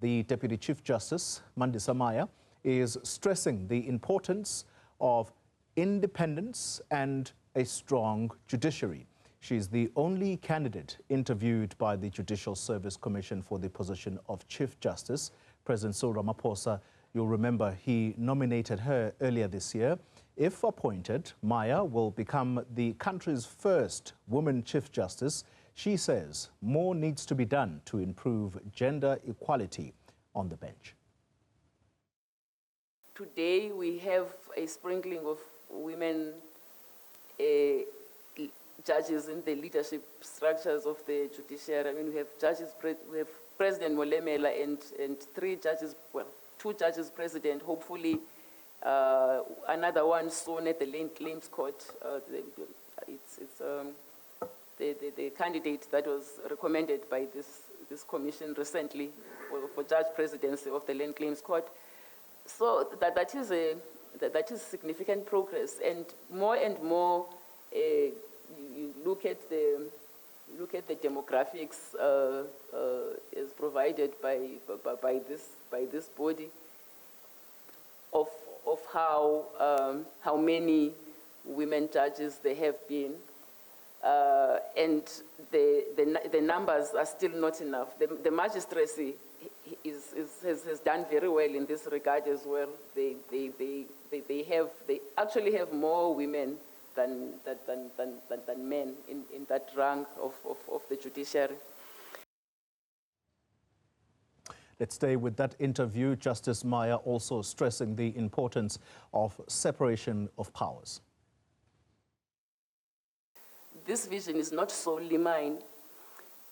The Deputy Chief Justice Mandisa Maya is stressing the importance of independence and a strong judiciary. She is the only candidate interviewed by the Judicial Service Commission for the position of Chief Justice. President Cyril Ramaphosa, you'll remember, he nominated her earlier this year. If appointed, Maya will become the country's first woman Chief Justice. She says more needs to be done to improve gender equality on the bench. Today we have a sprinkling of women judges in the leadership structures of the judiciary. I mean, we have judges, we have President Molemela and two judges president, hopefully another one soon at the Claims Court. The candidate that was recommended by this commission recently for judge presidency of the Land Claims Court. So that is significant progress, and more you look at the demographics as provided by this body of how many women judges there have been. And the numbers are still not enough. The magistracy has done very well in this regard as well. They actually have more women than men in that rank of the judiciary. Let's stay with that interview. Justice Maya also stressing the importance of separation of powers. This vision is not solely mine.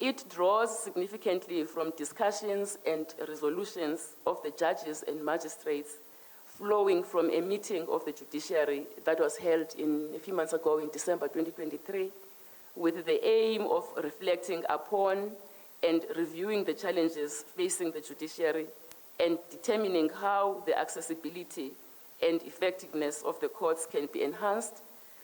It draws significantly from discussions and resolutions of the judges and magistrates flowing from a meeting of the judiciary that was held a few months ago in December 2023, with the aim of reflecting upon and reviewing the challenges facing the judiciary and determining how the accessibility and effectiveness of the courts can be enhanced,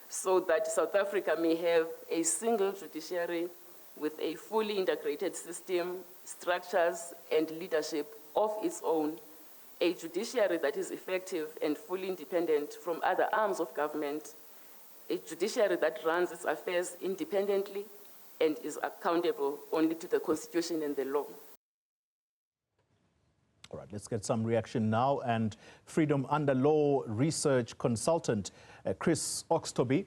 so that South Africa may have a single judiciary with a fully integrated system, structures, and leadership of its own, a judiciary that is effective and fully independent from other arms of government, a judiciary that runs its affairs independently and is accountable only to the Constitution and the law. All right, let's get some reaction now. And Freedom Under Law research consultant Chris Oxtoby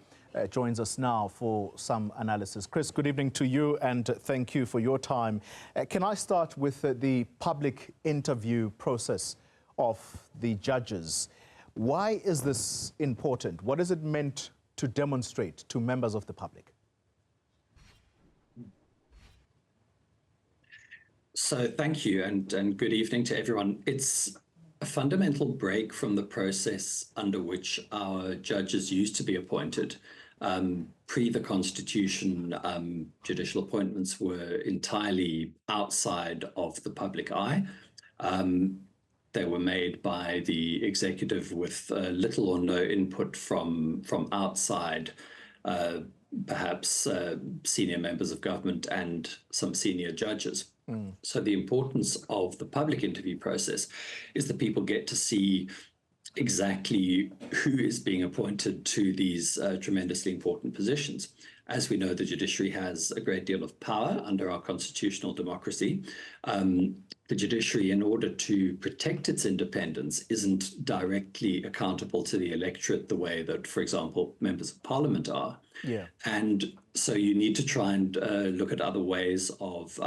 joins us now for some analysis. Chris, good evening to you, and thank you for your time. Can I start with the public interview process of the judges? Why is this important? What is it meant to demonstrate to members of the public? So thank you, and good evening to everyone. It's a fundamental break from the process under which our judges used to be appointed. Pre the Constitution, judicial appointments were entirely outside of the public eye. They were made by the executive with little or no input from outside, perhaps senior members of government and some senior judges. So the importance of the public interview process is that people get to see exactly who is being appointed to these tremendously important positions. As we know, the judiciary has a great deal of power under our constitutional democracy. The judiciary, in order to protect its independence, isn't directly accountable to the electorate the way that, for example, members of parliament are. Yeah. And so you need to try and look at other ways of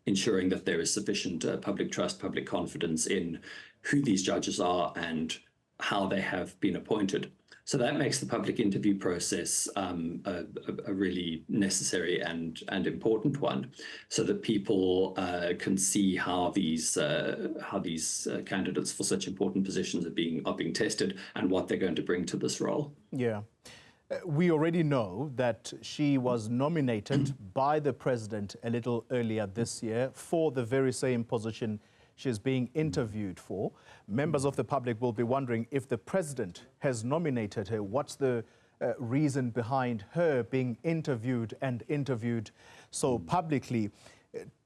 ensuring that there is sufficient public trust, public confidence in who these judges are and how they have been appointed. So that makes the public interview process a really necessary and important one, so that people can see how these candidates for such important positions are being tested and what they're going to bring to this role. Yeah. We already know that she was nominated by the president a little earlier this year for the very same position she's being interviewed for. Members of the public will be wondering, if the president has nominated her, what's the reason behind her being interviewed so publicly?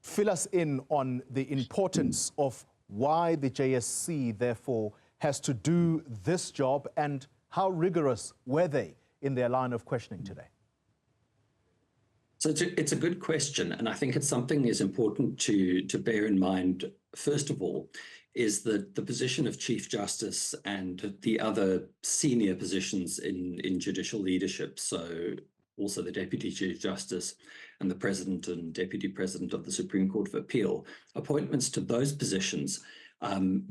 Fill us in on the importance of why the JSC, therefore, has to do this job, and how rigorous were they in their line of questioning today? So it's a good question, and I think it's something is important to bear in mind. First of all, is that the position of Chief Justice and the other senior positions in judicial leadership, so also the Deputy Chief Justice and the President and Deputy President of the Supreme Court of Appeal, appointments to those positions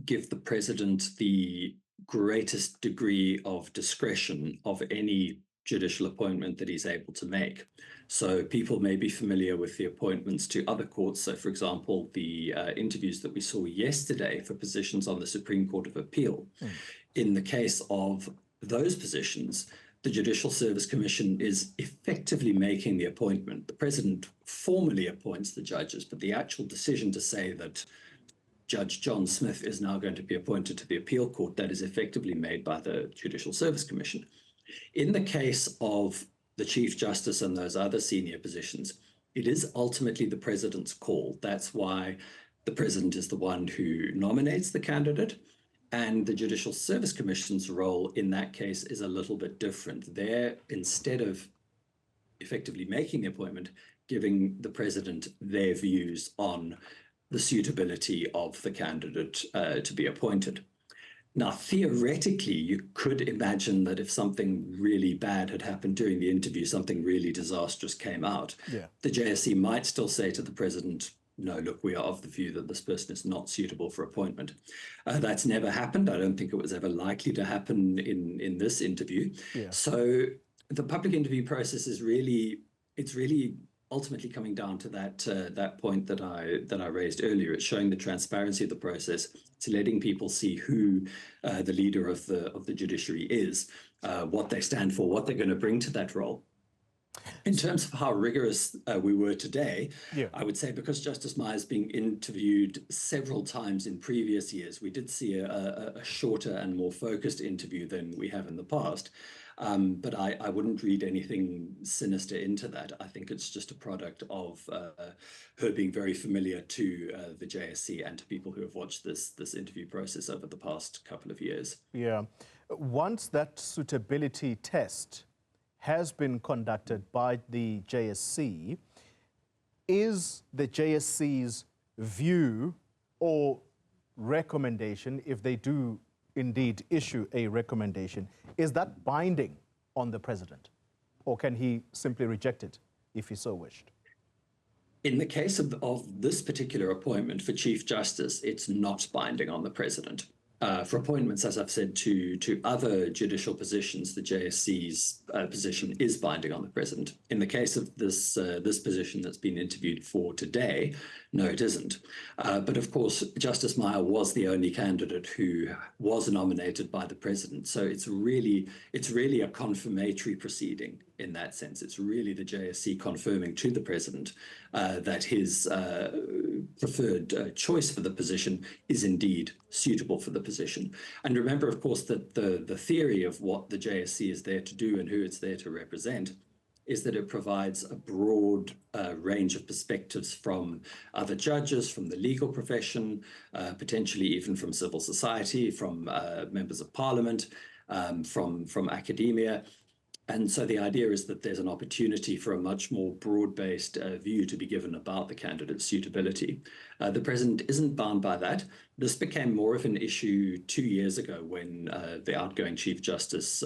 give the President the greatest degree of discretion of any judicial appointment that he's able to make. So people may be familiar with the appointments to other courts. So, for example, the interviews that we saw yesterday for positions on the Supreme Court of Appeal. In the case of those positions, the Judicial Service Commission is effectively making the appointment. The President formally appoints the judges, but the actual decision to say that Judge John Smith is now going to be appointed to the appeal court, that is effectively made by the Judicial Service Commission. In the case of the Chief Justice and those other senior positions, it is ultimately the President's call. That's why the President is the one who nominates the candidate, and the Judicial Service Commission's role in that case is a little bit different. They're, instead of effectively making the appointment, giving the President their views on the suitability of the candidate to be appointed. Now, theoretically, you could imagine that if something really bad had happened during the interview, something really disastrous came out, the JSC might still say to the President, no, look, we are of the view that this person is not suitable for appointment. That's never happened. I don't think it was ever likely to happen in this interview. So the public interview process is really, it's really ultimately coming down to that point that I raised earlier. It's showing the transparency of the process. It's letting people see who the leader of the judiciary is, what they stand for, what they're going to bring to that role. In terms of how rigorous we were today, I would say because Justice Maya is being interviewed several times in previous years, we did see a shorter and more focused interview than we have in the past. But I wouldn't read anything sinister into that. I think it's just a product of her being very familiar to the JSC and to people who have watched this interview process over the past couple of years. Once that suitability test has been conducted by the JSC, is the JSC's view or recommendation, if they do indeed issue a recommendation, is that binding on the President? Or can he simply reject it if he so wished? In the case of this particular appointment for Chief Justice, it's not binding on the President. For appointments, as I've said, to other judicial positions, the JSC's position is binding on the President. In the case of this position that's been interviewed for today, no, it isn't. But of course, Justice Maya was the only candidate who was nominated by the President. So it's really a confirmatory proceeding in that sense. It's really the JSC confirming to the President that his preferred choice for the position is indeed suitable for the position. And remember, of course, that the theory of what the JSC is there to do and who it's there to represent is that it provides a broad range of perspectives from other judges, from the legal profession, potentially even from civil society, from members of parliament, from academia. And so the idea is that there's an opportunity for a much more broad-based view to be given about the candidate's suitability. The President isn't bound by that. This became more of an issue 2 years ago when the outgoing Chief Justice,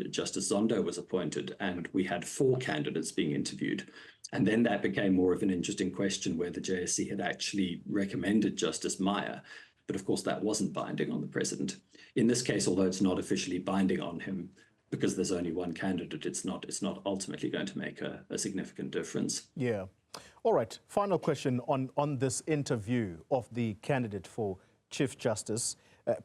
Justice Zondo, was appointed, and we had 4 candidates being interviewed. And then that became more of an interesting question where the JSC had actually recommended Justice Maya. But of course, that wasn't binding on the President. In this case, although it's not officially binding on him, because there's only one candidate, it's not ultimately going to make a significant difference. All right. Final question on this interview of the candidate for Chief Justice.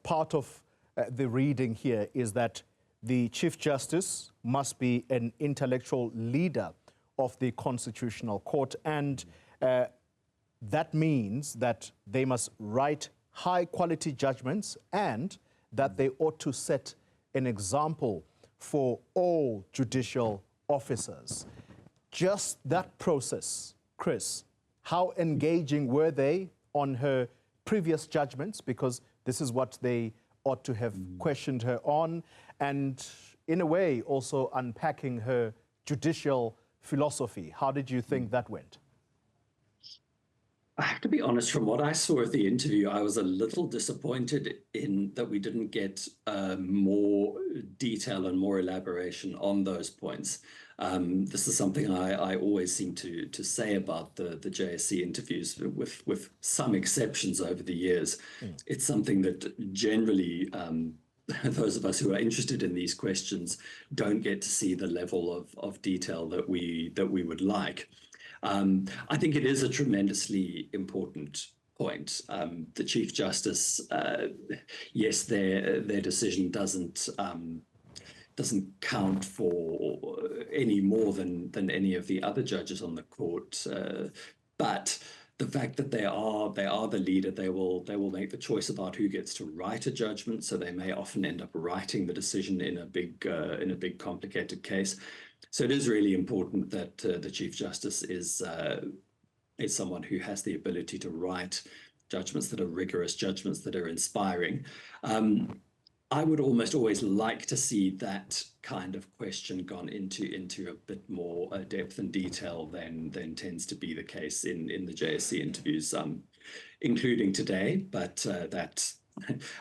Part of the reading here is that the Chief Justice must be an intellectual leader of the Constitutional Court, and that means that they must write high-quality judgments and that they ought to set an example for all judicial officers. Just that process, Chris, how engaging were they on her previous judgments, because this is what they ought to have questioned her on, and in a way also unpacking her judicial philosophy. How did you think that went? I have to be honest, from what I saw of the interview, I was a little disappointed in that we didn't get more detail and more elaboration on those points. This is something I always seem to say about the JSC interviews, with some exceptions over the years. It's something that generally those of us who are interested in these questions don't get to see the level of detail that we would like. I think it is a tremendously important point. The Chief Justice, yes, their decision doesn't count for any more than any of the other judges on the court, but the fact that they are the leader, they will make the choice about who gets to write a judgment. So they may often end up writing the decision in a big complicated case. So it is really important that the Chief Justice is someone who has the ability to write judgments that are rigorous, judgments that are inspiring. I would almost always like to see that kind of question gone into a bit more depth and detail than tends to be the case in the JSC interviews, including today. But that,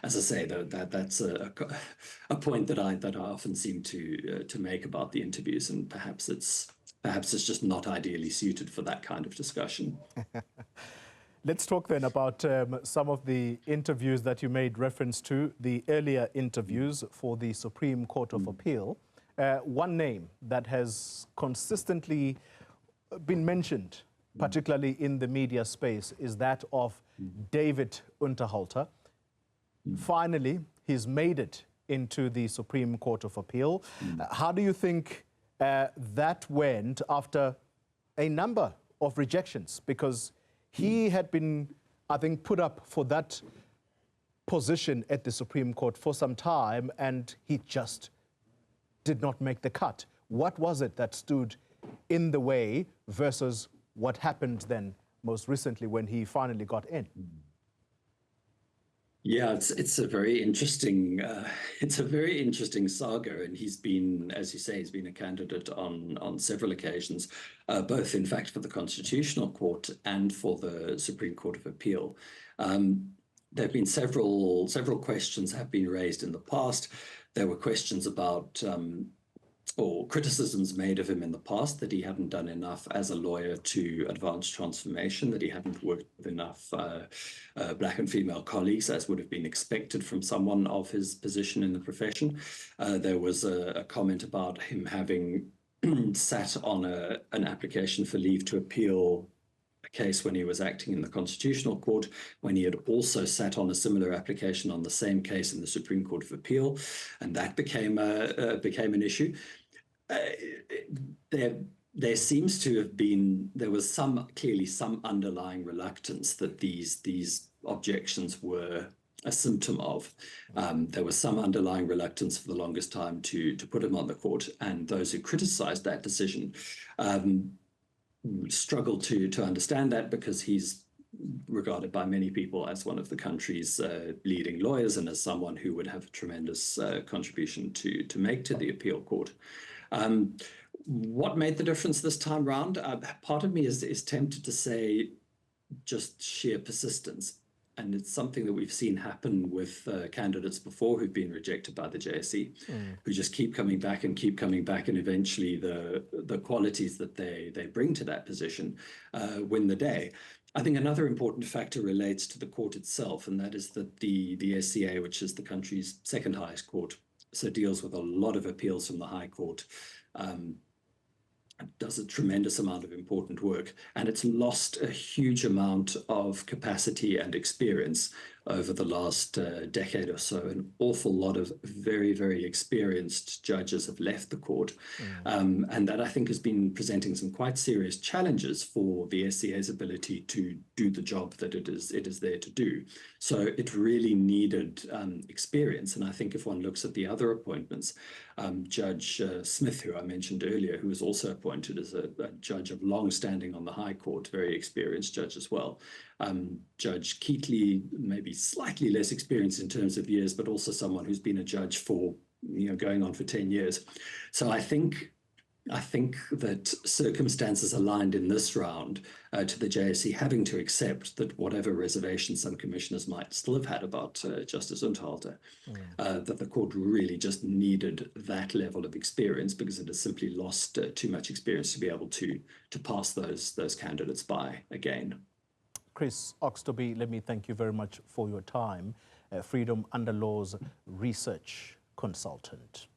as I say, that's a point that I often seem to make about the interviews, and perhaps it's just not ideally suited for that kind of discussion. Let's talk then about some of the interviews that you made reference to, the earlier interviews for the Supreme Court of Appeal. One name that has consistently been mentioned, particularly in the media space, is that of David Unterhalter. Finally, he's made it into the Supreme Court of Appeal. How do you think that went after a number of rejections? Because he had been, I think, put up for that position at the Supreme Court for some time, and he just did not make the cut. What was it that stood in the way versus what happened then most recently when he finally got in? Yeah, it's a very interesting saga, and he's been, as you say, he's been a candidate on several occasions, both in fact for the Constitutional Court and for the Supreme Court of Appeal. There have been several questions have been raised in the past. There were questions about or criticisms made of him in the past that he hadn't done enough as a lawyer to advance transformation, that he hadn't worked with enough Black and female colleagues, as would have been expected from someone of his position in the profession. There was a comment about him having sat on an application for leave to appeal a case when he was acting in the Constitutional Court, when he had also sat on a similar application on the same case in the Supreme Court of Appeal, and that became an issue. There seems to have been, there was clearly some underlying reluctance that these objections were a symptom of. There was some underlying reluctance for the longest time to put him on the court, and those who criticized that decision struggled to understand that, because he's regarded by many people as one of the country's leading lawyers and as someone who would have a tremendous contribution to make to the appeal court. What made the difference this time round? Part of me is tempted to say just sheer persistence. And it's something that we've seen happen with candidates before who've been rejected by the JSC, who just keep coming back, and eventually the qualities that they bring to that position win the day. I think another important factor relates to the court itself, and that is that the SCA, which is the country's second highest court, so deals with a lot of appeals from the High Court, does a tremendous amount of important work, and it's lost a huge amount of capacity and experience over the last decade or so. An awful lot of very, very experienced judges have left the court, and that I think has been presenting some quite serious challenges for the SCA's ability to do the job that it is there to do. So it really needed experience, and I think if one looks at the other appointments, Judge Smith, who I mentioned earlier, who was also appointed as a judge of long standing on the High Court, very experienced judge as well. Judge Keatley, maybe slightly less experienced in terms of years, but also someone who's been a judge for, going on for 10 years. So I think that circumstances aligned in this round to the JSC having to accept that whatever reservations some commissioners might still have had about Justice Unterhalter, that the court really just needed that level of experience because it has simply lost too much experience to be able to pass those candidates by again. Chris Oxtoby, let me thank you very much for your time. Freedom Under Law's research consultant.